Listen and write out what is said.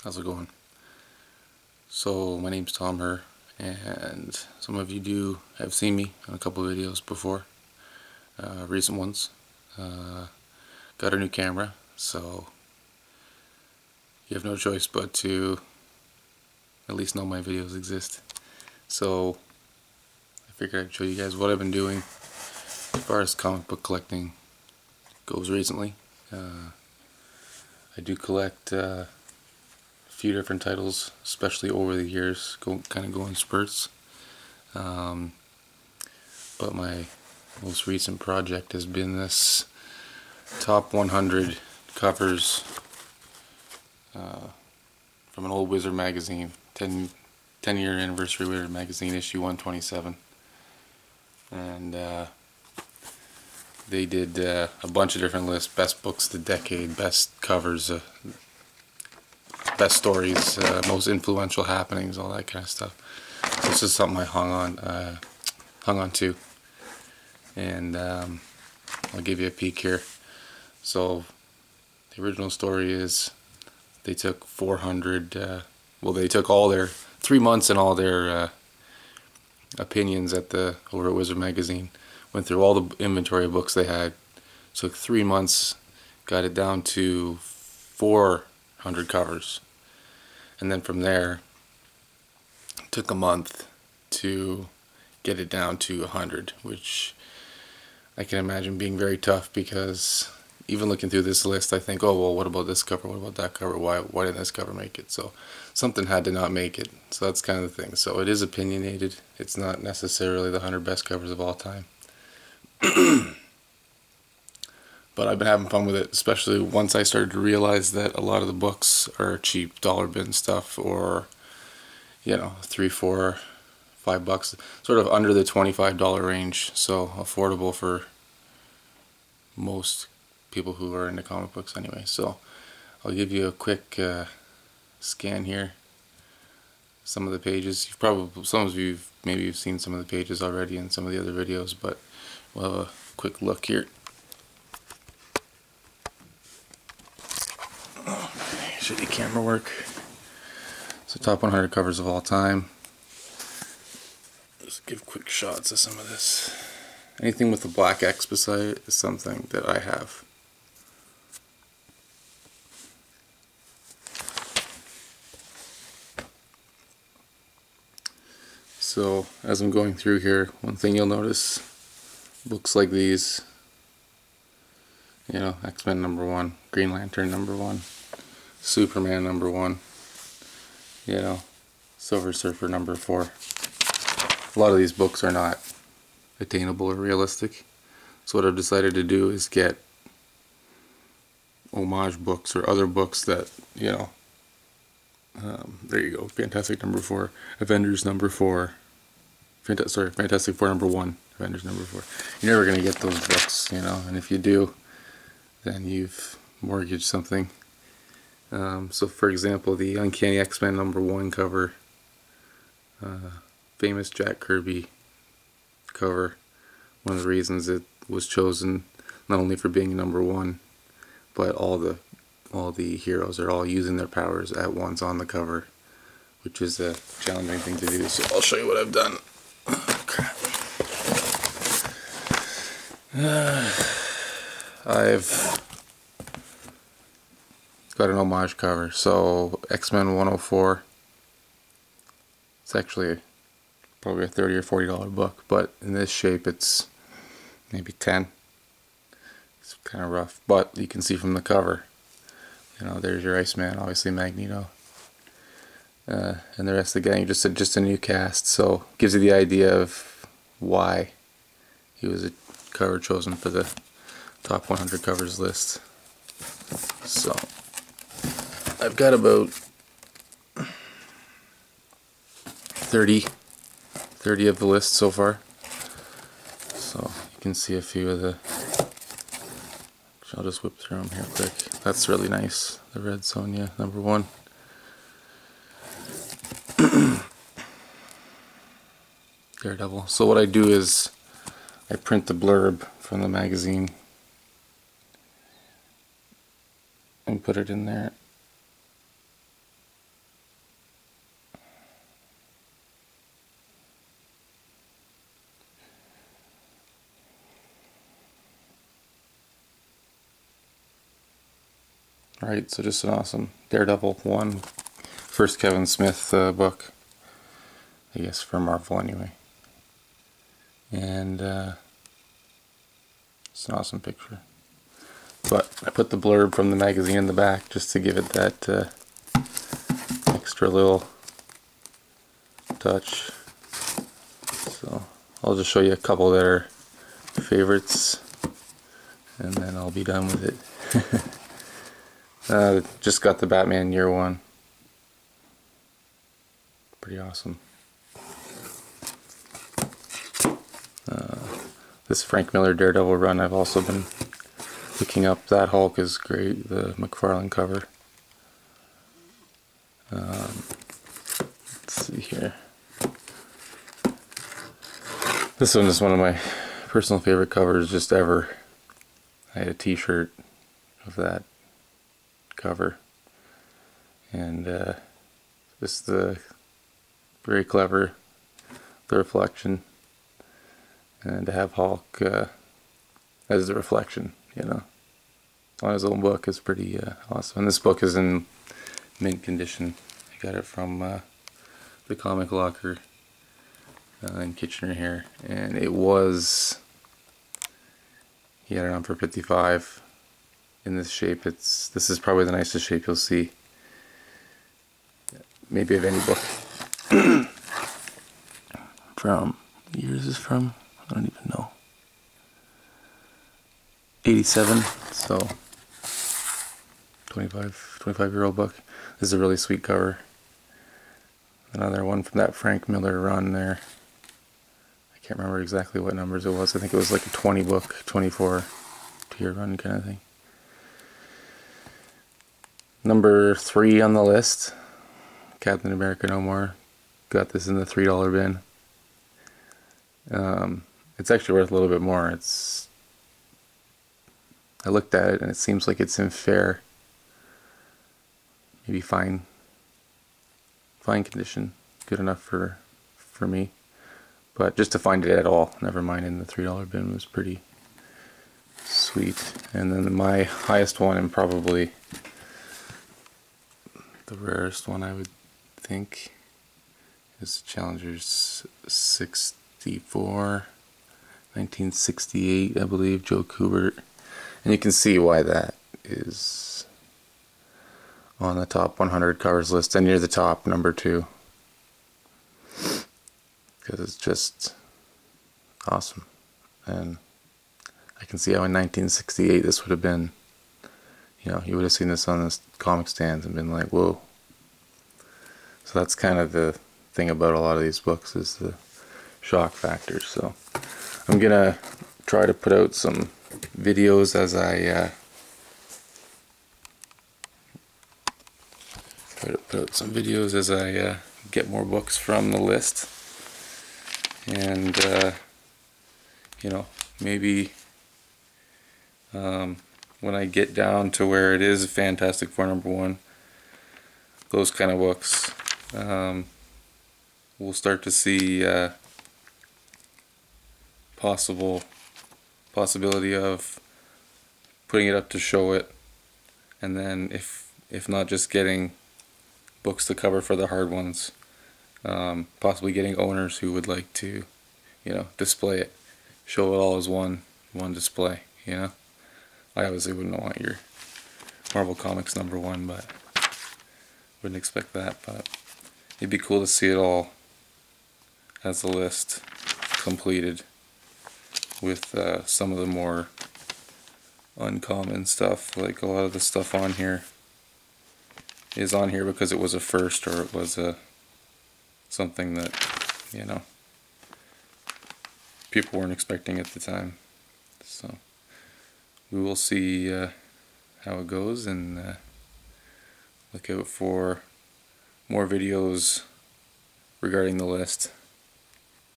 How's it going? So my name's Tom Herr, and some of you have seen me on a couple of videos before, recent ones. Got a new camera, so you have no choice but to at least know my videos exist. So I figured I'd show you guys what I've been doing as far as comic book collecting goes recently. I do collect a few different titles, especially over the years, kind of go in spurts. But my most recent project has been this top 100 covers from an old Wizard magazine, 10-year anniversary Wizard magazine, issue 127. And they did a bunch of different lists: best books of the decade, best covers, best stories, most influential happenings, all that kind of stuff. So this is something I hung on to, and I'll give you a peek here. So the original story is they took 400. They took all their 3 months and all their opinions over at Wizard magazine. Went through all the inventory of books they had. Took 3 months, got it down to 400 covers, and then from there took a month to get it down to 100, which I can imagine being very tough, because even looking through this list I think, oh well, what about this cover, what about that cover, why didn't this cover make it? So something had to not make it. So that's kind of the thing. So it is opinionated. It's not necessarily the 100 best covers of all time. But I've been having fun with it, especially once I started to realize that a lot of the books are cheap dollar bin stuff, or $3, $4, $5, sort of under the $25 range, so affordable for most people who are into comic books anyway. So I'll give you a quick scan here. Some of the pages, some of you maybe you've seen some of the pages already in some of the other videos, but we'll have a quick look here. Shitty camera work. So top 100 covers of all time. Just give quick shots of some of this. Anything with a black X beside it is something that I have. So as I'm going through here, one thing you'll notice, books like these, X-Men #1, Green Lantern #1, Superman #1, Silver Surfer #4. A lot of these books are not attainable or realistic. So what I've decided to do is get homage books or other books that, there you go, Fantastic #4, Avengers #4, Fantastic Four #1, Avengers #4. You're never going to get those books, and if you do, then you've mortgaged something. So for example, the Uncanny X-Men #1 cover, famous Jack Kirby cover, one of the reasons it was chosen not only for being #1, but all the heroes are all using their powers at once on the cover, which is a challenging thing to do. So I'll show you what I've done. Oh, crap. I've got an homage cover. So X-Men 104. It's actually probably a $30 or $40 book, but in this shape it's maybe 10. It's kind of rough, but you can see from the cover, there's your Iceman, obviously Magneto, and the rest of the gang, just a new cast. So it gives you the idea of why he was a cover chosen for the top 100 covers list. So I've got about 30 of the list so far. So you can see a few of the, I'll just whip through them here quick. That's really nice, the Red Sonja #1. Daredevil. So what I do is I print the blurb from the magazine and put it in there. Right, so just an awesome Daredevil 1. First Kevin Smith book, I guess, for Marvel anyway. And it's an awesome picture. But I put the blurb from the magazine in the back just to give it that extra little touch. So I'll just show you a couple that are favorites, and then I'll be done with it. Just got the Batman Year One. Pretty awesome. This Frank Miller Daredevil run, I've also been picking up. That Hulk is great, the McFarlane cover. Let's see here. This one is one of my personal favorite covers just ever. I had a t-shirt of that cover, and just the very clever, the reflection, and to have Hulk as the reflection, you know, on his own book is pretty awesome. And this book is in mint condition. I got it from the Comic Locker in Kitchener here, and it was, he had it on for $55 in this shape. This is probably the nicest shape you'll see, maybe of any book. From, what year is this from? I don't even know. 87, so 25-year-old book. This is a really sweet cover. Another one from that Frank Miller run there. I can't remember exactly what numbers it was. I think it was like a 20 book, 24 tier run kind of thing. Number 3 on the list, Captain America No More. Got this in the $3 bin. It's actually worth a little bit more. I looked at it and it seems like it's in fair, maybe fine condition, good enough for me. But just to find it at all, never mind in the $3 bin, was pretty sweet. And then my highest one, and probably the rarest one I would think, is Challenger's 64, 1968, I believe, Joe Kubert. And you can see why that is on the top 100 covers list, and near the top, number 2. Because it's just awesome. And I can see how in 1968 this would have been, you know, you would have seen this on the comic stands and been like, whoa. So that's kind of the thing about a lot of these books, is the shock factor. So I'm gonna try to put out some videos as I get more books from the list, and you know, maybe when I get down to where it is Fantastic Four #1, those kind of books, we'll start to see possibility of putting it up to show it, and then if not just getting books to cover for the hard ones, possibly getting owners who would like to, you know, display it, show it all as one display, you know. I obviously wouldn't want your Marvel Comics #1, but wouldn't expect that. But it'd be cool to see it all as a list completed, with some of the more uncommon stuff. Like a lot of the stuff on here is on here because it was a first, or it was something that, you know, people weren't expecting at the time. So we will see how it goes, and look out for more videos regarding the list.